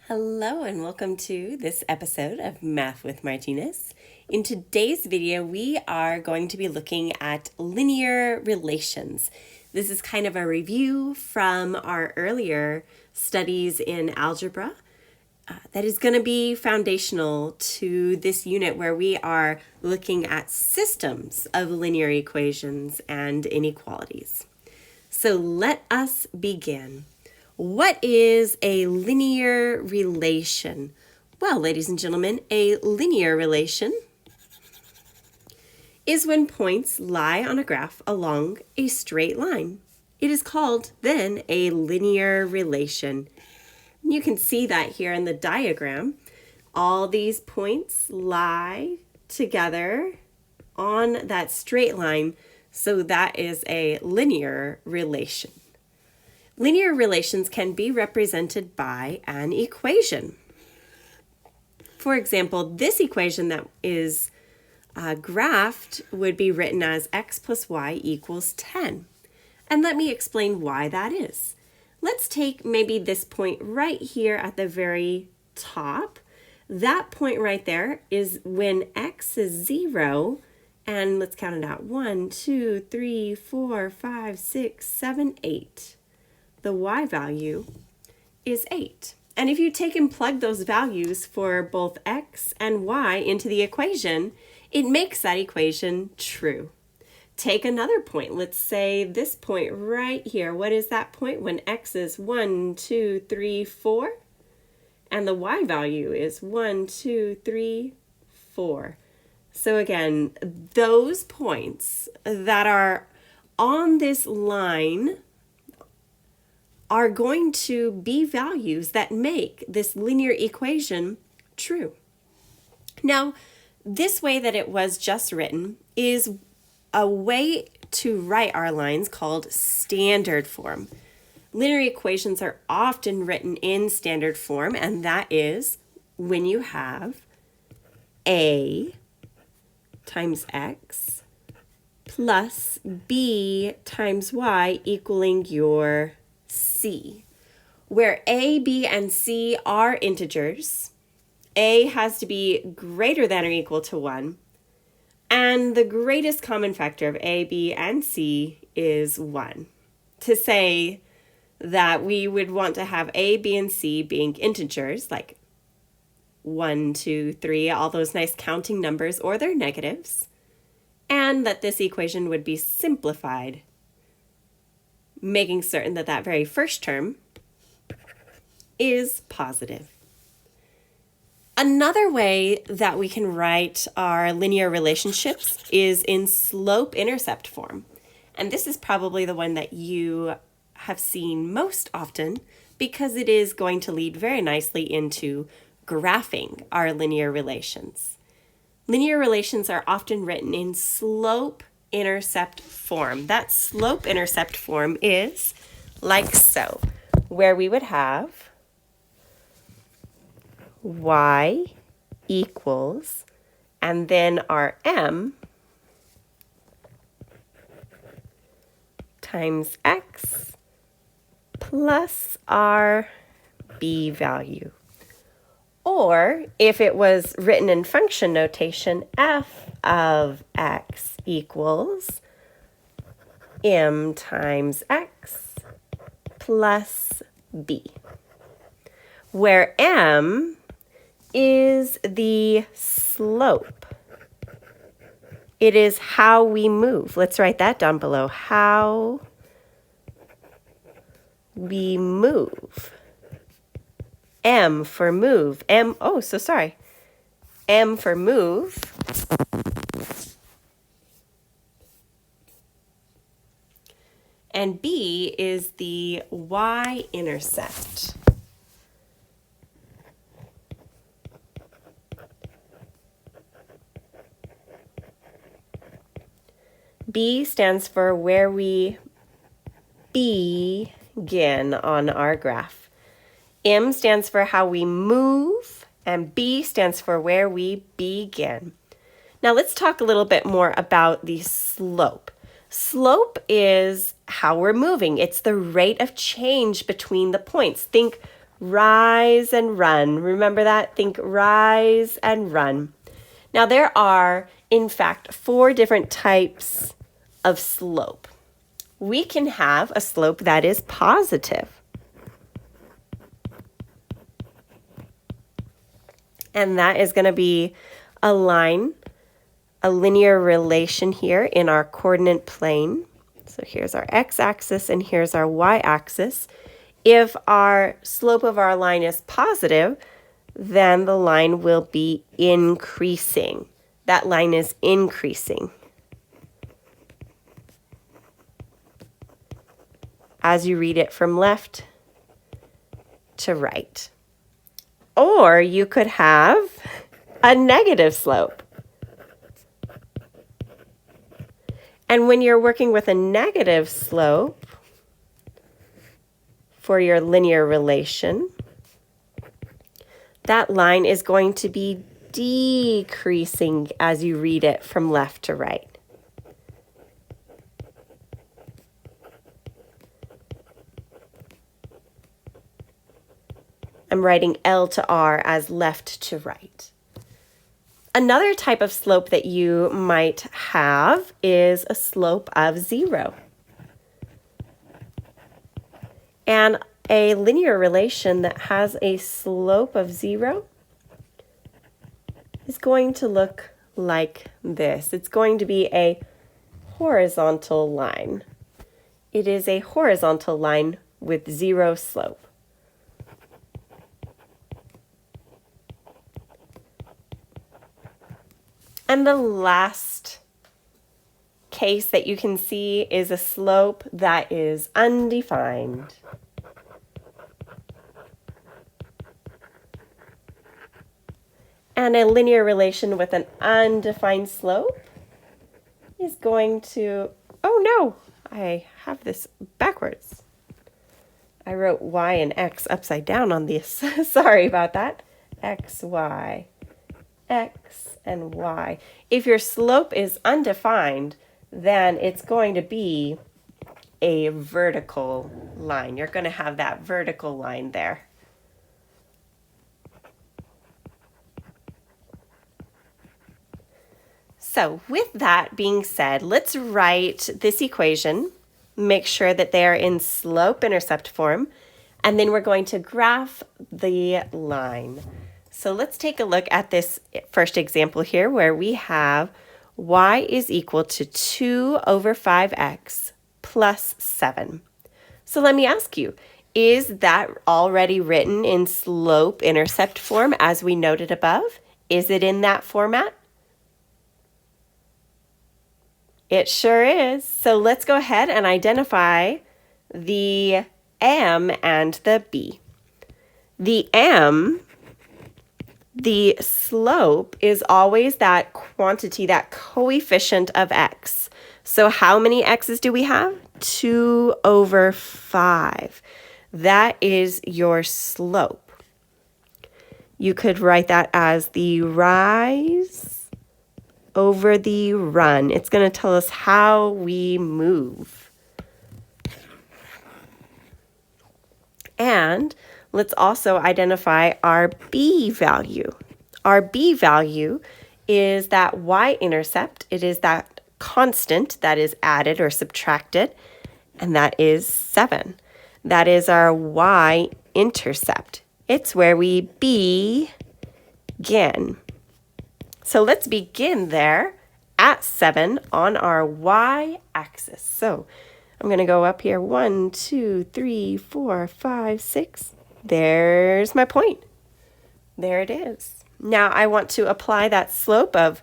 Hello and welcome to this episode of Math with Martinez. In today's video, we are going to be looking at linear relations. This is kind of a review from our earlier studies in algebra that is going to be foundational to this unit where we are looking at systems of linear equations and inequalities. So let us begin. What is a linear relation? Well, ladies and gentlemen, a linear relation is when points lie on a graph along a straight line. It is called then a linear relation. You can see that here in the diagram. All these points lie together on that straight line, so that is a linear relation. Linear relations can be represented by an equation. For example, this equation that is graphed would be written as x plus y equals 10. And let me explain why that is. Let's take maybe this point right here at the very top. That point right there is when x is 0, and let's count it out. 1, 2, 3, 4, 5, 6, 7, 8. The y value is 8. And if you take and plug those values for both x and y into the equation, it makes that equation true. Take another point. Let's say this point right here. What is that point when x is 1, 2, 3, 4? And the y value is 1, 2, 3, 4. So again, those points that are on this line are going to be values that make this linear equation true. Now, this way that it was just written is a way to write our lines called standard form. Linear equations are often written in standard form, and that is when you have a times x plus b times y equaling your c, where a, b, and c are integers. A has to be greater than or equal to 1, and the greatest common factor of a, b, and c is 1. To say that we would want to have a, b, and c being integers, like 1, 2, 3, all those nice counting numbers, or their negatives, and that this equation would be simplified, making certain that that very first term is positive. Another way that we can write our linear relationships is in slope-intercept form. And this is probably the one that you have seen most often because it is going to lead very nicely into graphing our linear relations. Linear relations are often written in slope-intercept form. That slope-intercept form is like so, where we would have y equals, and then our m times x plus our b value. Or if it was written in function notation, f of x equals m times x plus b, where m is the slope. It is how we move. Let's write that down below. How we move. M for move. M for move. And B is the y-intercept. B stands for where we begin on our graph. M stands for how we move, and B stands for where we begin. Now let's talk a little bit more about the slope. Slope is how we're moving. It's the rate of change between the points. Think Rise and run. Remember that? Think rise and run. Now there are, in fact, 4 different types of slope. We can have a slope that is positive. And that is going to be a line, a linear relation here in our coordinate plane. So here's our x-axis and here's our y-axis. If our slope of our line is positive, then the line will be increasing. That line is increasing as you read it from left to right. Or you could have a negative slope. And when you're working with a negative slope for your linear relation, that line is going to be decreasing as you read it from left to right. I'm writing L to R as left to right. Another type of slope that you might have is a slope of 0. And a linear relation that has a slope of 0 is going to look like this. It's going to be a horizontal line. It is a horizontal line with 0 slope. And the last case that you can see is a slope that is undefined. And a linear relation with an undefined slope is going to, oh no, I have this backwards. I wrote y and x upside down on this. Sorry about that. X, y, x, and y. If your slope is undefined, then it's going to be a vertical line. You're going to have that vertical line there. So with that being said, let's write this equation, make sure that they are in slope-intercept form, and then we're going to graph the line. So let's take a look at this first example here where we have y is equal to 2 over 5x plus 7. So let me ask you, is that already written in slope-intercept form as we noted above? Is it in that format? It sure is. So let's go ahead and identify the m and the b. The m, the slope, is always that quantity, that coefficient of x. So how many x's do we have? 2 over 5. That is your slope. You could write that as the rise over the run. It's going to tell us how we move. And let's also identify our b value. Our b value is that y-intercept. It is that constant that is added or subtracted, and that is 7. That is our y-intercept. It's where we begin. So let's begin there at 7 on our y-axis. So I'm going to go up here, 1, 2, 3, 4, 5, 6. There's my point. There it is. Now I want to apply that slope of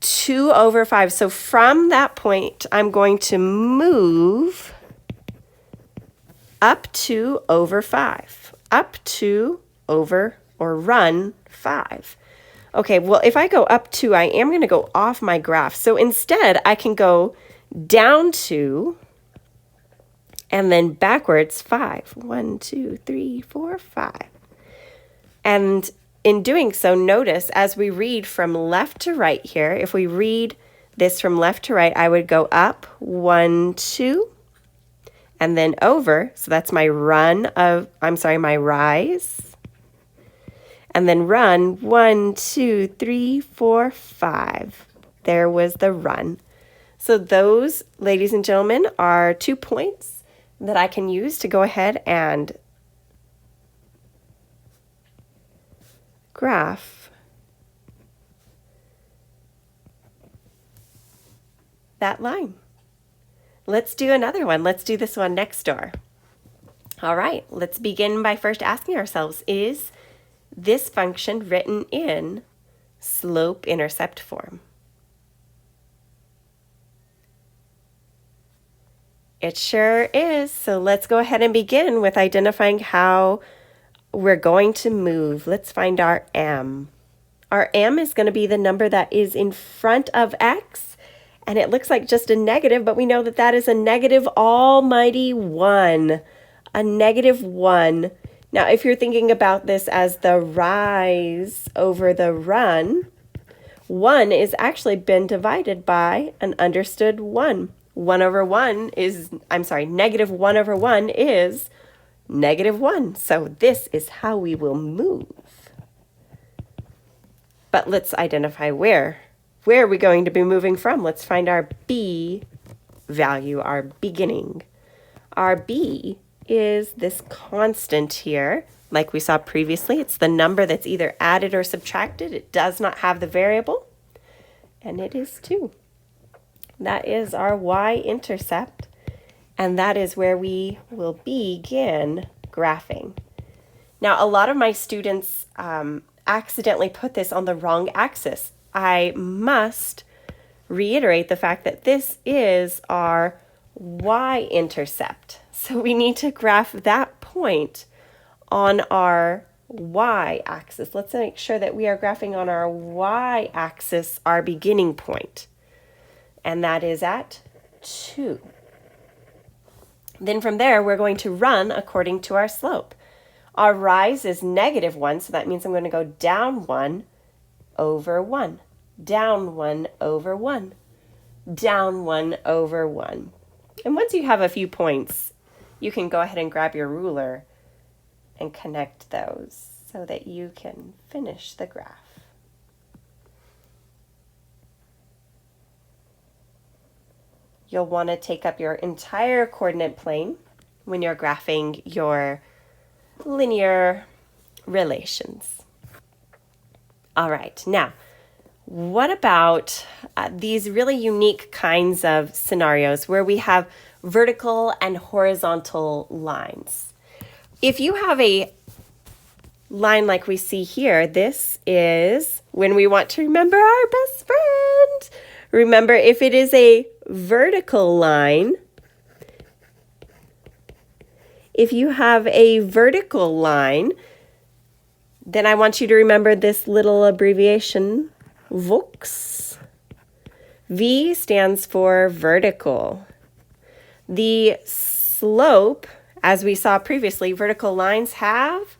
2 over 5. So from that point, I'm going to move up 2 over 5. Up 2 over, or run 5. Okay, well, if I go up 2, I am going to go off my graph. So instead, I can go down 2 and then backwards 5. 1, 2, 3, 4, 5. And in doing so, notice as we read from left to right here, if we read this from left to right, I would go up 1, 2, and then over. So that's my my rise. And then run 1, 2, 3, 4, 5. There was the run. So those, ladies and gentlemen, are 2 points that I can use to go ahead and graph that line. Let's do another one. Let's do this one next door. All right, let's begin by first asking ourselves, is this function written in slope-intercept form? It sure is. So let's go ahead and begin with identifying how we're going to move. Let's find our m. Our m is going to be the number that is in front of x, and it looks like just a negative, but we know that that is a negative almighty 1. A negative 1. Now, if you're thinking about this as the rise over the run, 1 is actually been divided by an understood 1. 1 over 1 is, negative 1 over 1 is negative 1. So this is how we will move. But let's identify where. Where are we going to be moving from? Let's find our b value, our beginning. Our b is this constant here. Like we saw previously, it's the number that's either added or subtracted. It does not have the variable, and it is 2. That is our y-intercept, and that is where we will begin graphing. Now, a lot of my students accidentally put this on the wrong axis. I must reiterate the fact that this is our y-intercept. So we need to graph that point on our y-axis. Let's make sure that we are graphing on our y-axis, our beginning point. And that is at 2. Then from there, we're going to run according to our slope. Our rise is negative 1, so that means I'm going to go down 1 over 1, down 1 over 1, down 1 over 1. And once you have a few points, you can go ahead and grab your ruler and connect those so that you can finish the graph. You'll want to take up your entire coordinate plane when you're graphing your linear relations. All right, now, what about these really unique kinds of scenarios where we have vertical and horizontal lines? If you have a line like we see here, this is when we want to remember our best friend. Remember, if it is a vertical line, if you have a vertical line, then I want you to remember this little abbreviation, VOX. V stands for vertical. The slope, as we saw previously, vertical lines have,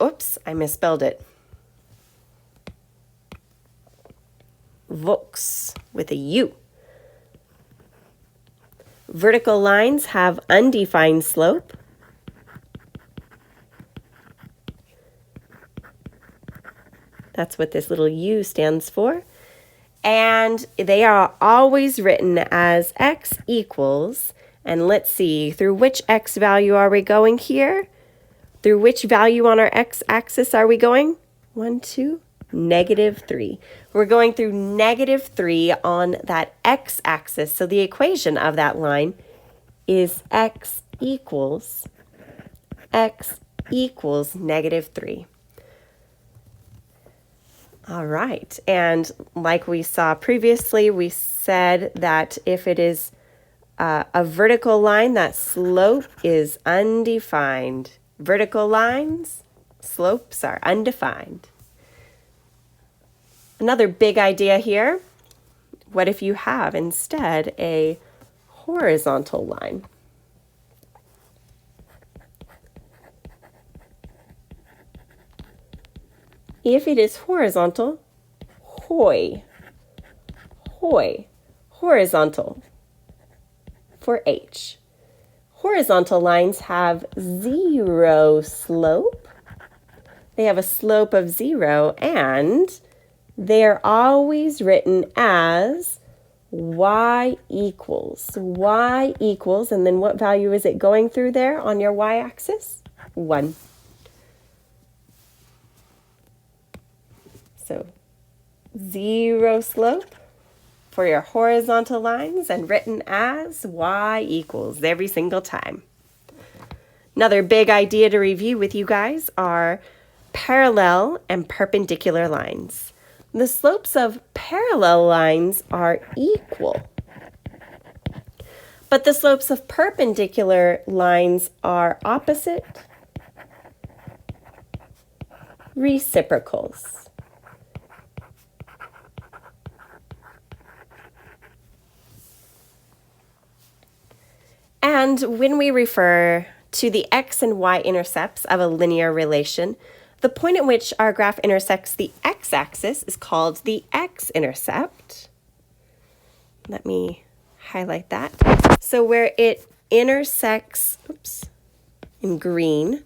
oops, I misspelled it. VOX with a U. Vertical lines have undefined slope. That's what this little U stands for. And they are always written as x equals, and let's see, through which x value are we going here? Through which value on our x-axis are we going? 1, 2, -3. We're going through -3 on that x-axis. So the equation of that line is x equals -3. All right, and like we saw previously, we said that if it is a vertical line, that slope is undefined. Vertical lines, slopes are undefined. Another big idea here, what if you have instead a horizontal line? If it is horizontal, horizontal. for h. Horizontal lines have 0 slope. They have a slope of 0, and they are always written as y equals, and then what value is it going through there on your y-axis? 1. So 0 slope for your horizontal lines and written as y equals every single time. Another big idea to review with you guys are parallel and perpendicular lines. The slopes of parallel lines are equal, but the slopes of perpendicular lines are opposite reciprocals. And when we refer to the x and y intercepts of a linear relation, the point at which our graph intersects the x-axis is called the x-intercept. Let me highlight that. So where it intersects, in green,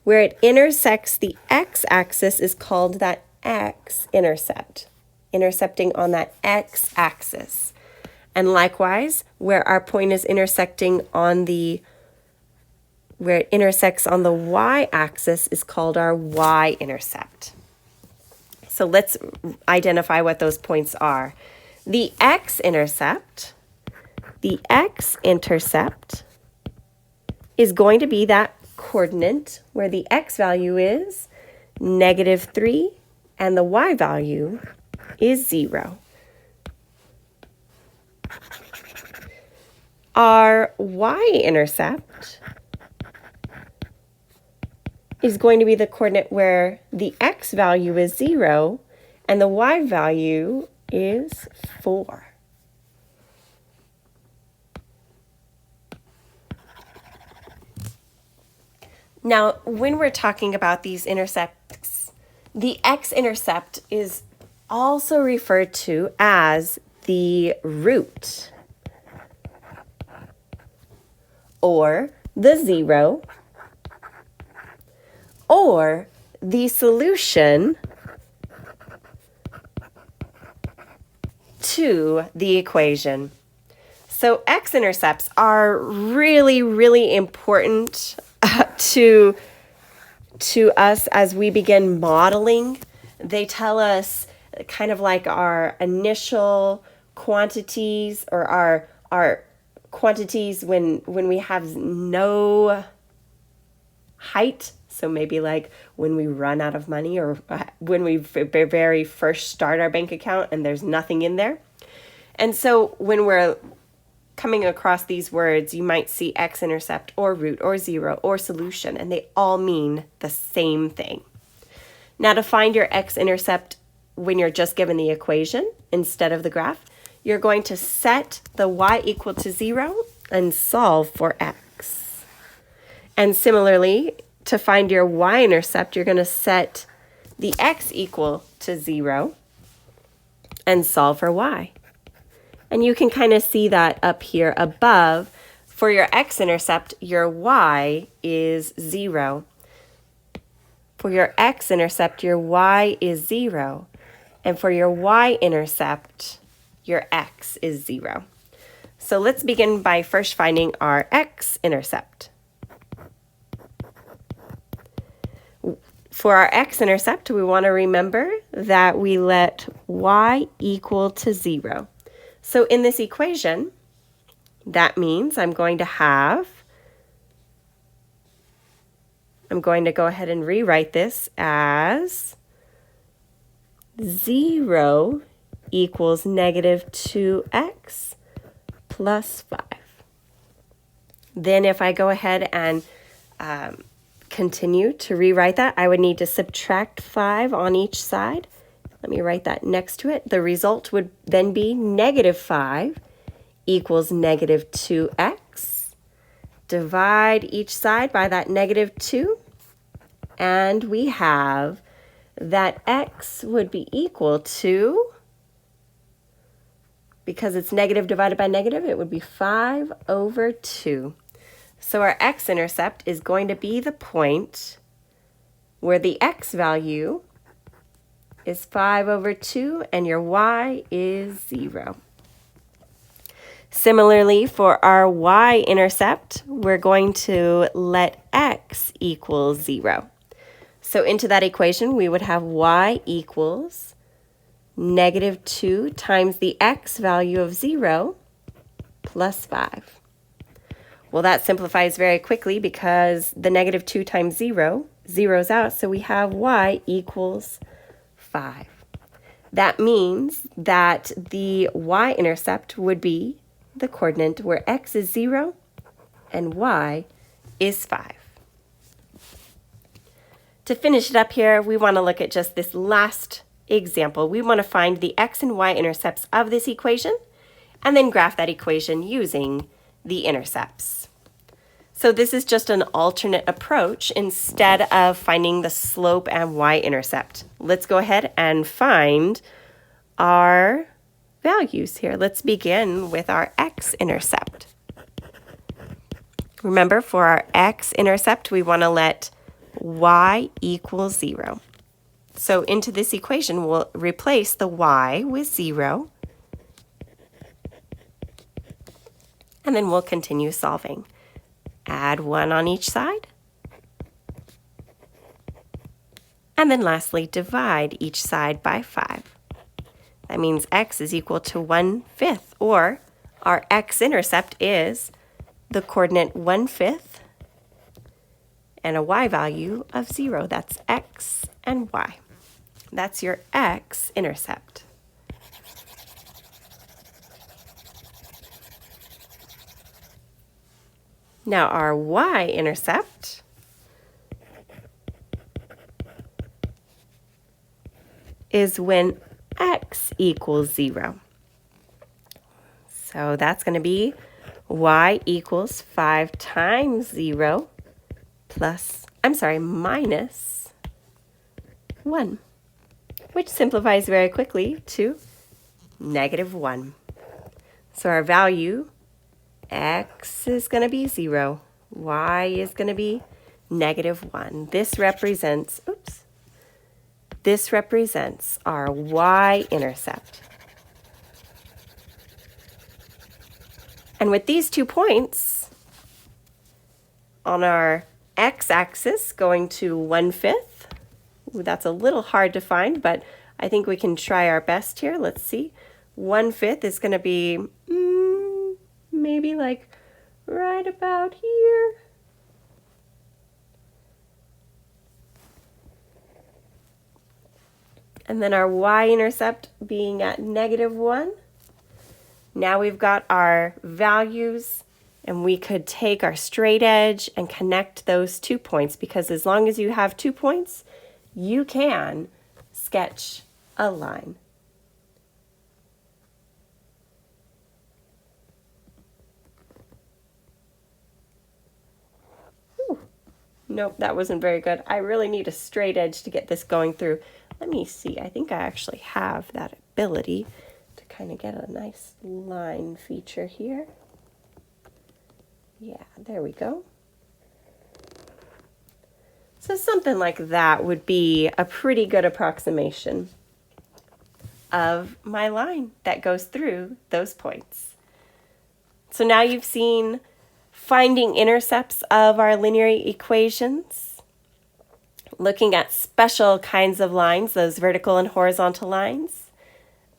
where it intersects the x-axis is called that x-intercept, intercepting on that x-axis. And likewise, where our point is intersecting on where it intersects on the y-axis is called our y-intercept. So let's identify what those points are. The x-intercept is going to be that coordinate where the x value is -3 and the y value is 0. Our y-intercept is going to be the coordinate where the x value is 0 and the y value is 4. Now, when we're talking about these intercepts, the x-intercept is also referred to as the root, or the 0, or the solution to the equation. So x-intercepts are really, really important to us as we begin modeling. They tell us kind of like our initial quantities, or our quantities when we have no height. So maybe like when we run out of money, or when we very first start our bank account and there's nothing in there. And so when we're coming across these words, you might see x-intercept or root or 0 or solution, and they all mean the same thing. Now, to find your x-intercept when you're just given the equation instead of the graph, you're going to set the y equal to 0 and solve for x. And similarly, to find your y-intercept, you're going to set the x equal to 0 and solve for y. And you can kind of see that up here above. For your x-intercept, your y is 0. For your x-intercept, your y is 0. And for your y-intercept, your x is 0. So let's begin by first finding our x-intercept. For our x-intercept, we want to remember that we let y equal to 0. So in this equation, that means I'm going to go ahead and rewrite this as 0 equals -2x plus 5. Then if I go ahead and continue to rewrite that, I would need to subtract 5 on each side. Let me write that next to it. The result would then be -5 equals -2x. Divide each side by that -2, and we have that x would be equal to because it's negative divided by negative, it would be 5 over 2. So our x-intercept is going to be the point where the x value is 5 over 2 and your y is 0. Similarly, for our y-intercept, we're going to let x equal 0. So into that equation, we would have y equals negative 2 times the x value of 0 plus 5. Well, that simplifies very quickly because the negative 2 times 0 zeroes out, so we have y equals 5. That means that the y-intercept would be the coordinate where x is 0 and y is 5. To finish it up here, we want to look at just this last example. We want to find the x and y intercepts of this equation and then graph that equation using the intercepts. So this is just an alternate approach instead of finding the slope and y-intercept. Let's go ahead and find our values here. Let's begin with our x-intercept. Remember, for our x-intercept, we want to let y equal 0. So into this equation, we'll replace the y with 0, and then we'll continue solving. Add 1 on each side, and then lastly, divide each side by 5. That means x is equal to 1/5, or our x-intercept is the coordinate 1/5 and a y value of 0. That's x and y. That's your x-intercept. Now our y-intercept is when x equals 0. So that's going to be y equals 5 times 0 minus 1, which simplifies very quickly to negative 1. So our value, x is going to be 0, y is going to be negative 1. This represents our y-intercept. And with these 2 points on our x-axis going to 1/5, that's a little hard to find, but I think we can try our best here. Let's see. 1/5 is going to be maybe like right about here. And then our y-intercept being at negative 1. Now we've got our values, and we could take our straight edge and connect those 2 points, because as long as you have 2 points, you can sketch a line. Nope, that wasn't very good. I really need a straight edge to get this going through. Let me see. I think I actually have that ability to kind of get a nice line feature here. Yeah, there we go. So something like that would be a pretty good approximation of my line that goes through those points. So now you've seen finding intercepts of our linear equations, looking at special kinds of lines, those vertical and horizontal lines,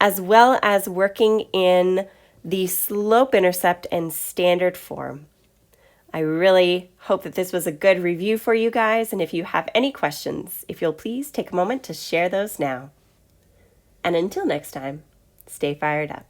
as well as working in the slope-intercept and standard form. I really hope that this was a good review for you guys, and if you have any questions, if you'll please take a moment to share those now. And until next time, stay fired up.